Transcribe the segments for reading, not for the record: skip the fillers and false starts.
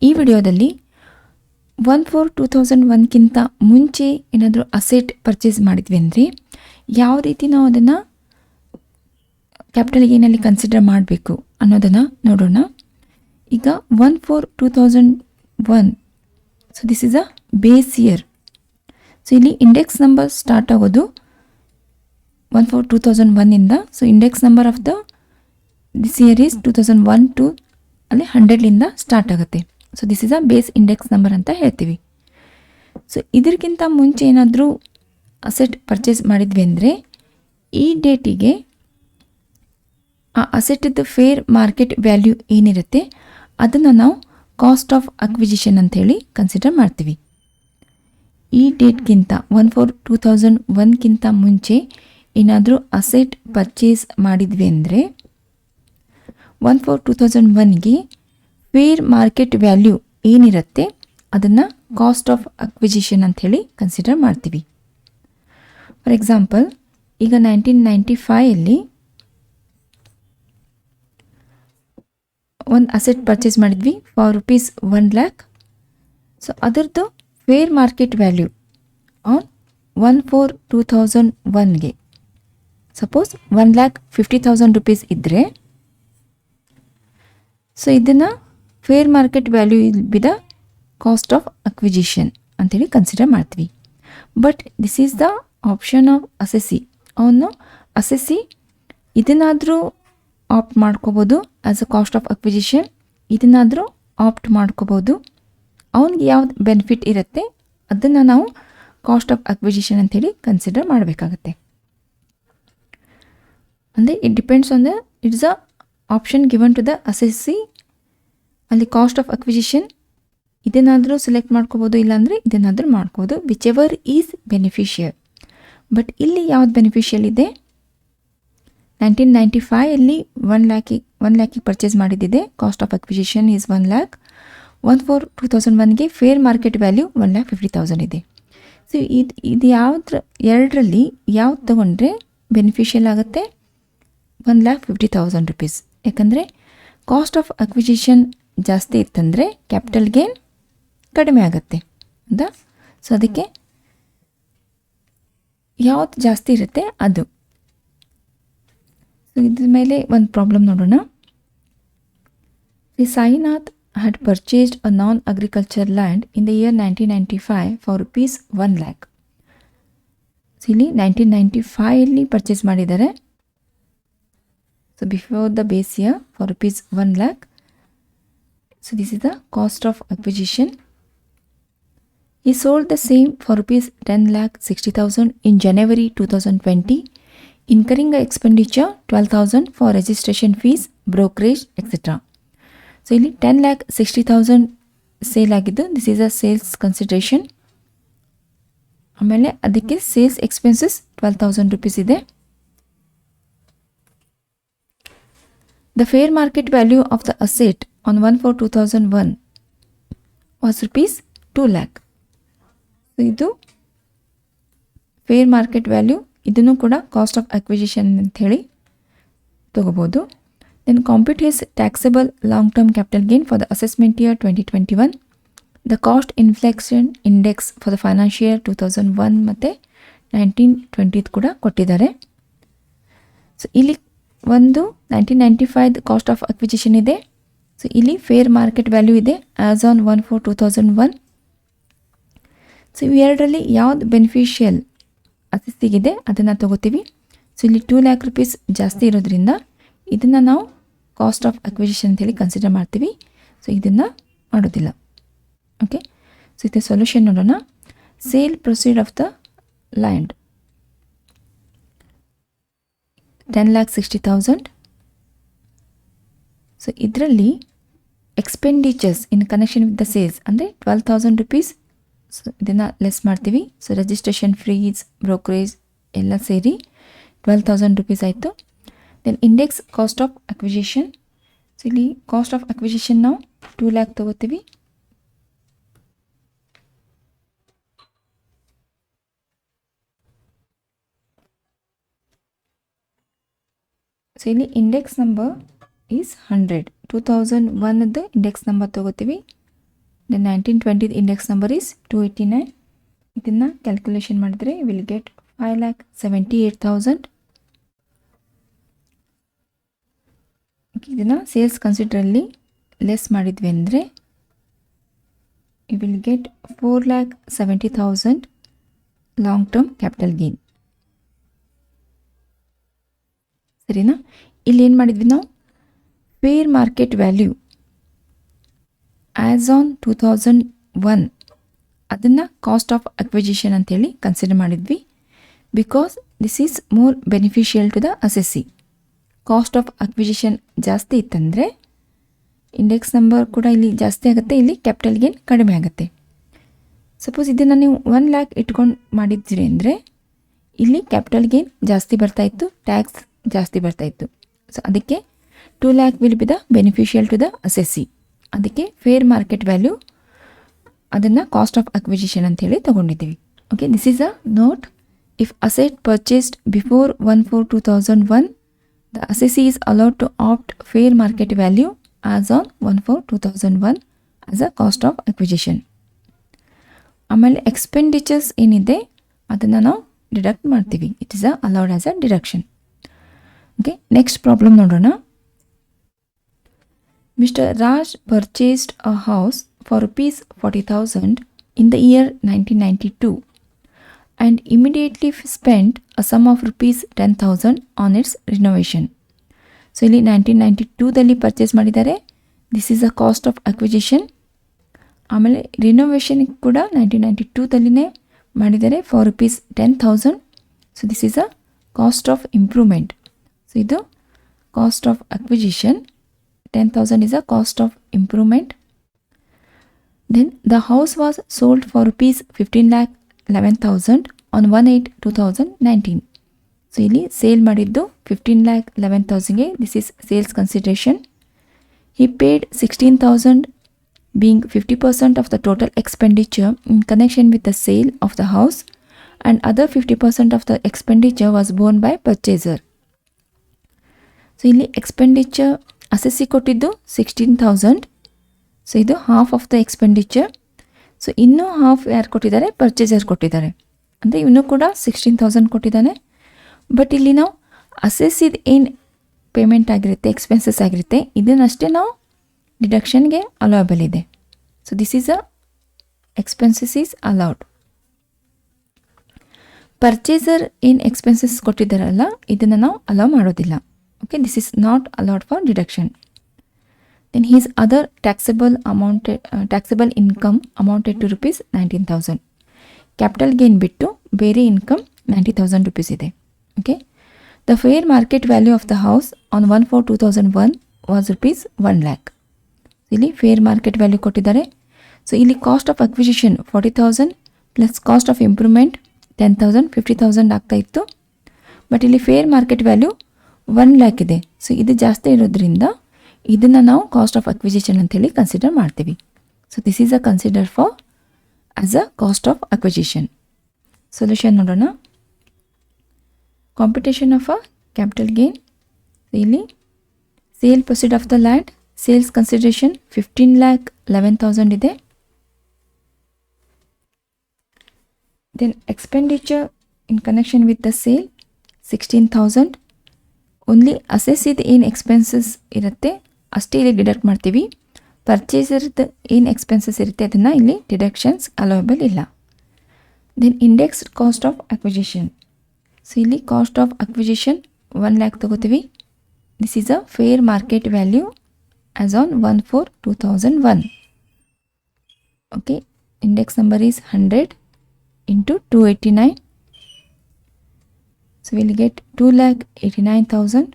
ಈ ವಿಡಿಯೋದಲ್ಲಿ 1/4/2001ಕ್ಕಿಂತ ಮುಂಚೆ ಏನಾದರೂ ಅಸೆಟ್ ಪರ್ಚೇಸ್ ಮಾಡಿದ್ವಿ ಅಂದರೆ ಯಾವ ರೀತಿ ನಾವು ಅದನ್ನು ಕ್ಯಾಪಿಟಲ್ ಗೇನಲ್ಲಿ ಕನ್ಸಿಡರ್ ಮಾಡಬೇಕು ಅನ್ನೋದನ್ನು ನೋಡೋಣ. ಈಗ 1/4/2001, so this is a base year. So ಇಲ್ಲಿ ಇಂಡೆಕ್ಸ್ ನಂಬರ್ ಸ್ಟಾರ್ಟ್ ಆಗೋದು 1/4/2001ಇಂದ. So index number of this year is 2001 to ಅಲ್ಲಿ 100ಲಿಂದ ಸ್ಟಾರ್ಟ್ ಆಗುತ್ತೆ. So this is a base index number ಅಂತ ಹೇಳ್ತೀವಿ. ಸೊ ಇದಕ್ಕಿಂತ ಮುಂಚೆ ಏನಾದರೂ ಅಸೆಟ್ ಪರ್ಚೇಸ್ ಮಾಡಿದ್ವಿ ಅಂದರೆ ಈ ಡೇಟಿಗೆ ಆ ಅಸೆಟ್ಟಿದ್ದು ಫೇರ್ ಮಾರ್ಕೆಟ್ ವ್ಯಾಲ್ಯೂ ಏನಿರುತ್ತೆ ಅದನ್ನು ನಾವು ಕಾಸ್ಟ್ ಆಫ್ ಅಕ್ವಿಜಿಷನ್ ಅಂಥೇಳಿ ಕನ್ಸಿಡರ್ ಮಾಡ್ತೀವಿ. ಈ ಡೇಟ್ಗಿಂತ 1/4/2001ಕ್ಕಿಂತ ಮುಂಚೆ ಏನಾದರೂ ಅಸೆಟ್ ಪರ್ಚೇಸ್ ಮಾಡಿದ್ವಿ ಅಂದರೆ 1/4/2001ಗೆ ಫೇರ್ ಮಾರ್ಕೆಟ್ ವ್ಯಾಲ್ಯೂ ಏನಿರುತ್ತೆ ಅದನ್ನು ಕಾಸ್ಟ್ ಆಫ್ ಅಕ್ವಿಜಿಷನ್ ಅಂಥೇಳಿ ಕನ್ಸಿಡರ್ ಮಾಡ್ತೀವಿ. ಫಾರ್ ಎಕ್ಸಾಂಪಲ್, ಈಗ 1995 ಒಂದು ಅಸೆಟ್ ಪರ್ಚೇಸ್ ಮಾಡಿದ್ವಿ ಫಾರ್ ರುಪೀಸ್ 1 lakh. ಸೊ ಅದರದ್ದು ಫೇರ್ ಮಾರ್ಕೆಟ್ ವ್ಯಾಲ್ಯೂ ಆನ್ 1/4/2001ಗೆ ಸಪೋಸ್ 1,50,000 rupees ಇದ್ದರೆ, ಸೊ ಇದನ್ನು fair market value be the cost of acquisition ಅಂತೇಳಿ ಕನ್ಸಿಡರ್ ಮಾಡ್ತೀವಿ. But this is the option of assessee. ಅವನು ಅಸೆಸಿ ಇದನ್ನಾದರೂ ಆಪ್ಟ್ ಮಾಡ್ಕೋಬೋದು as a cost of acquisition, ಇದನ್ನಾದರೂ ಆಪ್ಟ್ ಮಾಡ್ಕೋಬೋದು. ಅವನಿಗೆ ಯಾವ್ದು ಬೆನಿಫಿಟ್ ಇರುತ್ತೆ ಅದನ್ನು ನಾವು ಕಾಸ್ಟ್ ಆಫ್ ಅಕ್ವಿಜಿಷನ್ ಅಂಥೇಳಿ ಕನ್ಸಿಡರ್ ಮಾಡಬೇಕಾಗತ್ತೆ. ಅಂದರೆ it depends on it's a option given to the assessee. ಅಲ್ಲಿ ಕಾಸ್ಟ್ ಆಫ್ ಅಕ್ವಿಜಿಷನ್ ಇದನ್ನಾದರೂ ಸೆಲೆಕ್ಟ್ ಮಾಡ್ಕೋಬೋದು, ಇಲ್ಲಾಂದರೆ ಇದನ್ನಾದರೂ ಮಾಡ್ಕೋಬೋದು, whichever is beneficial. But ಇಲ್ಲಿ ಯಾವ್ದು ಬೆನಿಫಿಷಿಯಲ್ ಇದೆ, 1995 1 ಲ್ಯಾಕಿಗೆ ಪರ್ಚೇಸ್ ಮಾಡಿದ್ದಿದೆ, cost of acquisition is 1 lakh. 1/4/2001ಗೆ ಫೇರ್ ಮಾರ್ಕೆಟ್ ವ್ಯಾಲ್ಯೂ 1,50,000 ಇದೆ. ಸೊ ಇದು ಎರಡರಲ್ಲಿ ಯಾವ್ದು ತೊಗೊಂಡ್ರೆ ಬೆನಿಫಿಷಿಯಲ್ ಆಗುತ್ತೆ, 1,50,000 rupees. ಯಾಕಂದರೆ ಕಾಸ್ಟ್ ಆಫ್ ಅಕ್ವಿಜಿಷನ್ ಜಾಸ್ತಿ ಇತ್ತಂದರೆ ಕ್ಯಾಪಿಟಲ್ ಗೇನ್ ಕಡಿಮೆ ಆಗುತ್ತೆ ಹೌದಾ. ಸೊ ಅದಕ್ಕೆ ಯಾವ್ದು ಜಾಸ್ತಿ ಇರುತ್ತೆ ಅದು. ಸೊ ಇದ್ರ ಮೇಲೆ ಒಂದು ಪ್ರಾಬ್ಲಮ್ ನೋಡೋಣ. Sainath had purchased a non-agriculture land in the year 1995 for rupees 1 lakh. So ಇಲ್ಲಿ 1995 ಪರ್ಚೇಸ್ ಮಾಡಿದ್ದಾರೆ. So before the base year for rupees 1 lakh. So this is the cost of acquisition. He sold the same for rupees 10,60,000 in January 2020, incurring a expenditure 12,000 for registration fees, brokerage, etc. So ಇಲ್ಲಿ 10,60,000 sale ಆಗಿದ್ದು, this is a sales consideration. ಆಮೇಲೆ ಅದಕ್ಕೆ sales expenses 12,000 rupees ಇದೆ. The fair market value of the asset on 1/4/2001 was rupees 2 lakh. So ಇದು fair market value, ಇದನ್ನು ಕೂಡ cost of acquisition ಅಂಥೇಳಿ ತಗೋಬೋದು. Then compute his taxable long-term capital gain for the assessment year 2021. The cost inflation index for the financial year 2001 ಮತ್ತು 1920 ಕೂಡ ಕೊಟ್ಟಿದ್ದಾರೆ. So ಇಲ್ಲಿ ಒಂದು 1995 ಕಾಸ್ಟ್ ಆಫ್ ಅಕ್ವಿಜಿಷನ್ ಇದೆ. ಸೊ ಇಲ್ಲಿ ಫೇರ್ ಮಾರ್ಕೆಟ್ ವ್ಯಾಲ್ಯೂ ಇದೆ ಆ್ಯಸ್ ಆನ್ 1/4/2001. ಸೊ ಇವೆರಡರಲ್ಲಿ ಯಾವ್ದು ಬೆನಿಫಿಷಿಯಲ್ ಅಸೆಸ್ಸಿಗಿದೆ ಅದನ್ನು ತಗೋತೀವಿ. ಸೊ ಇಲ್ಲಿ 2 lakh rupees ಜಾಸ್ತಿ ಇರೋದ್ರಿಂದ ಇದನ್ನು ನಾವು ಕಾಸ್ಟ್ ಆಫ್ ಅಕ್ವಿಜಿಷನ್ ಅಂತೇಳಿ ಕನ್ಸಿಡರ್ ಮಾಡ್ತೀವಿ. ಸೊ ಇದನ್ನು ಮಾಡೋದಿಲ್ಲ. ಓಕೆ, ಸೊ ಇದಕ್ಕೆ ಸೊಲ್ಯೂಷನ್ ನೋಡೋಣ. Sale proceed of the land 10,60,000. So ಇದರಲ್ಲಿ expenditures in connection with the sales ಅಂದರೆ 12,000 rupees. ಸೊ ಇದನ್ನು ಲೆಸ್ ಮಾಡ್ತೀವಿ. ಸೊ ರಿಜಿಸ್ಟ್ರೇಷನ್ ಫೀಸ್, ಬ್ರೋಕರೇಜ್ ಎಲ್ಲ ಸೇರಿ 12,000 rupees ಆಯಿತು. Then index cost of acquisition. So ಇಲ್ಲಿ ಕಾಸ್ಟ್ ಆಫ್ ಅಕ್ವಿಜಿಷನ್ ನಾವು 2 lakh ತಗೋತೀವಿ. ಸೊ ಇಲ್ಲಿ ಇಂಡೆಕ್ಸ್ ನಂಬರ್ ಈಸ್ 100. 2001ದ್ದು ಇಂಡೆಕ್ಸ್ ನಂಬರ್ ತಗೋತೀವಿ ದೆನ್ 1920 ಇಂಡೆಕ್ಸ್ ನಂಬರ್ ಈಸ್ 289. ಇದನ್ನು ಕ್ಯಾಲ್ಕುಲೇಷನ್ ಮಾಡಿದರೆ ವಿಲ್ ಗೆಟ್ 5,78,000. ಇದನ್ನು ಸೇಲ್ಸ್ ಕನ್ಸಿಡರಲ್ಲಿ ಲೆಸ್ ಮಾಡಿದ್ವಿ ಅಂದರೆ you will get 4,70,000 long term capital gain. ಸರಿನಾ? ಇಲ್ಲಿ ಏನು ಮಾಡಿದ್ವಿ ನಾವು, fair market value as on 2001 ಅದನ್ನು ಕಾಸ್ಟ್ ಆಫ್ ಅಕ್ವಿಜಿಷನ್ ಅಂತೇಳಿ ಕನ್ಸಿಡರ್ ಮಾಡಿದ್ವಿ. Because this is more beneficial to the assessee. Cost of acquisition ಜಾಸ್ತಿ ಇತ್ತಂದರೆ ಇಂಡೆಕ್ಸ್ ನಂಬರ್ ಕೂಡ ಇಲ್ಲಿ ಜಾಸ್ತಿ ಆಗುತ್ತೆ, ಇಲ್ಲಿ ಕ್ಯಾಪಿಟಲ್ ಗೇನ್ ಕಡಿಮೆ ಆಗುತ್ತೆ. ಸಪೋಸ್ ಇದನ್ನು ನೀವು 1 lakh ಇಟ್ಕೊಂಡು ಮಾಡಿದ್ದೀರಿ ಅಂದರೆ ಇಲ್ಲಿ ಕ್ಯಾಪಿಟಲ್ ಗೇನ್ ಜಾಸ್ತಿ ಬರ್ತಾಯಿತ್ತು, ಟ್ಯಾಕ್ಸ್ ಜಾಸ್ತಿ ಬರ್ತಾಯಿತ್ತು. ಸೊ ಅದಕ್ಕೆ 2 lakh will be the beneficial to the assessee. ಅದಕ್ಕೆ ಫೇರ್ ಮಾರ್ಕೆಟ್ ವ್ಯಾಲ್ಯೂ ಅದನ್ನು ಕಾಸ್ಟ್ ಆಫ್ ಅಕ್ವಿಜಿಷನ್ ಅಂತೇಳಿ ತೊಗೊಂಡಿದ್ದೀವಿ. Okay, this is a note. If asset purchased before 1/4/2001 the assessee is allowed to opt fair market value as on 1/4/2001 as a cost of acquisition. ಆಮೇಲೆ expenditures ಏನಿದೆ ಅದನ್ನು ನಾವು deduct ಮಾಡ್ತೀವಿ. It is allowed as a deduction. Okay, next problem ನೋಡೋಣ. Mr. Raj purchased a house for rupees 40,000 in the year 1992 and immediately spent a sum of rupees 10,000 on its renovation. So, ಇಲ್ಲಿ 1992ದಲ್ಲಿ purchase ಮಾಡಿದ್ದಾರೆ. This is a cost of acquisition. ಆಮೇಲೆ renovation ಕೂಡ 1992ದಲ್ಲಿನೇ ಮಾಡಿದ್ದಾರೆ for rupees 10,000. So this is a cost of improvement. So ಇದು cost of acquisition. 10,000 is a cost of improvement. Then the house was sold for rupees 15,11,000 on 1/8/2019. So ಇಲ್ಲಿ sale ಮಾಡಿದ್ದು 15,11,000ಗೆ. This is sales consideration. He paid 16,000 being 50% of the total expenditure in connection with the sale of the house, and other 50% of the expenditure was borne by purchaser. So ಇಲ್ಲಿ expenditure assessee ಕೊಟ್ಟಿದ್ದು 16,000. So ಇದು half of the expenditure. So ಇನ್ನೂ half ಯಾರು ಕೊಟ್ಟಿದ್ದಾರೆ, purchaser ಕೊಟ್ಟಿದ್ದಾರೆ. ಅಂದರೆ ಇನ್ನೂ ಕೂಡ 16,000 ಕೊಟ್ಟಿದ್ದಾನೆ. ಬಟ್ ಇಲ್ಲಿ ನಾವು ಅಸೆಸ್ಸಿದ ಏನು ಪೇಮೆಂಟ್ ಆಗಿರುತ್ತೆ, ಎಕ್ಸ್ಪೆನ್ಸಸ್ ಆಗಿರುತ್ತೆ, ಇದನ್ನಷ್ಟೇ ನಾವು ಡಿಡಕ್ಷನ್ಗೆ ಅಲೋಯಬಲ್ ಇದೆ. So this is a expenses is allowed. Purchaser ಏನು ಎಕ್ಸ್ಪೆನ್ಸಸ್ ಕೊಟ್ಟಿದ್ದಾರಲ್ಲ ಇದನ್ನು ನಾವು ಅಲೋ ಮಾಡೋದಿಲ್ಲ. Okay, this is not allowed for deduction. Then his other taxable income amounted to rupees 19,000. Capital gain bittu ಬೇರೆ income 90,000 rupees ಇದೆ. Okay, the fair market value of the house on 1/4/2001 was rupees 1 lakh. ಇಲ್ಲಿ fair market value ಕೊಟ್ಟಿದ್ದಾರೆ. So ಇಲ್ಲಿ cost of acquisition 40,000 plus cost of improvement 10,000, 50,000 ಆಗ್ತಾ ಇತ್ತು. But ಇಲ್ಲಿ fair market value 1 lakh ಇದೆ. So ಇದು ಜಾಸ್ತಿ ಇರೋದ್ರಿಂದ ಇದನ್ನು ನಾವು ಕಾಸ್ಟ್ ಆಫ್ ಅಕ್ವಿಜಿಷನ್ ಅಂತೇಳಿ ಕನ್ಸಿಡರ್ ಮಾಡ್ತೀವಿ. So this is a consider for as a cost of acquisition. Solution ನೋಡೋಣ. Computation of a capital gain. ಇಲ್ಲಿ sale proceed of the land, sales consideration 15,11,000 ಇದೆ. Then expenditure in connection with the sale 16,000. Only ಅಸೆಸ್ಸಿದ ಏನು expenses ಇರುತ್ತೆ ಅಷ್ಟೇ ಇಲ್ಲಿ deduct ಮಾಡ್ತೀವಿ. ಪರ್ಚೇಸರ್ದು ಏನು ಎಕ್ಸ್ಪೆನ್ಸಸ್ ಇರುತ್ತೆ ಅದನ್ನು ಇಲ್ಲಿ ಡಿಡಕ್ಷನ್ಸ್ ಅಲೋಯಬಲ್ ಇಲ್ಲ. Then indexed cost of acquisition. So ಇಲ್ಲಿ ಕಾಸ್ಟ್ ಆಫ್ ಅಕ್ವಿಜಿಷನ್ 1 lakh ತೊಗೋತೀವಿ. This is a fair market value as on 1/4/2001. Okay, index number is 100 into 289. So will get 2,89,000.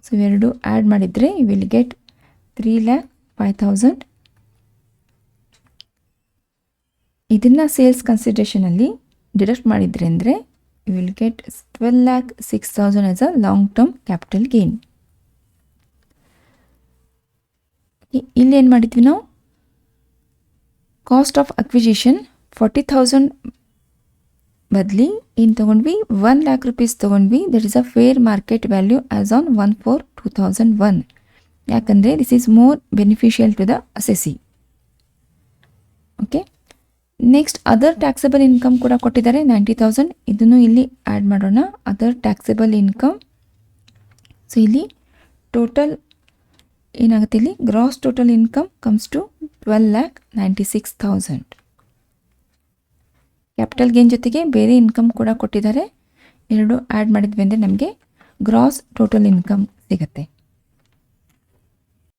So ಇವೆರಡು add ಮಾಡಿದರೆ you will get 3,05,000. ಇದನ್ನು sales ಕನ್ಸಿಡರೇಷನಲ್ಲಿ deduct ಮಾಡಿದರೆ ಅಂದರೆ you will get 12,06,000 as a long term capital gain. ಇಲ್ಲಿ ಏನು ಮಾಡಿದ್ವಿ ನಾವು, ಕಾಸ್ಟ್ ಆಫ್ ಅಕ್ವಿಜಿಷನ್ 40,000 ಬದಲಿ ಏನು ತೊಗೊಂಡ್ವಿ, 1 lakh rupees ತೊಗೊಂಡ್ವಿ. That is a fair market value as on 1/4/2001. ಯಾಕಂದರೆ this is more beneficial to the assessee. Next other taxable income ಕೂಡ ಕೊಟ್ಟಿದ್ದಾರೆ 90,000. ಇದನ್ನು ಇಲ್ಲಿ ಆ್ಯಡ್ ಮಾಡೋಣ. Other taxable income. ಸೊ ಇಲ್ಲಿ ಟೋಟಲ್ ಏನಾಗುತ್ತೆ, ಇಲ್ಲಿ gross total income comes to 12,96,000. Capital gain ಜೊತೆಗೆ ಬೇರೆ ಇನ್ಕಮ್ ಕೂಡ ಕೊಟ್ಟಿದ್ದಾರೆ. ಎರಡು ಆ್ಯಡ್ ಮಾಡಿದ್ವಿ ಅಂದರೆ ನಮಗೆ ಗ್ರಾಸ್ ಟೋಟಲ್ ಇನ್ಕಮ್ ಸಿಗುತ್ತೆ.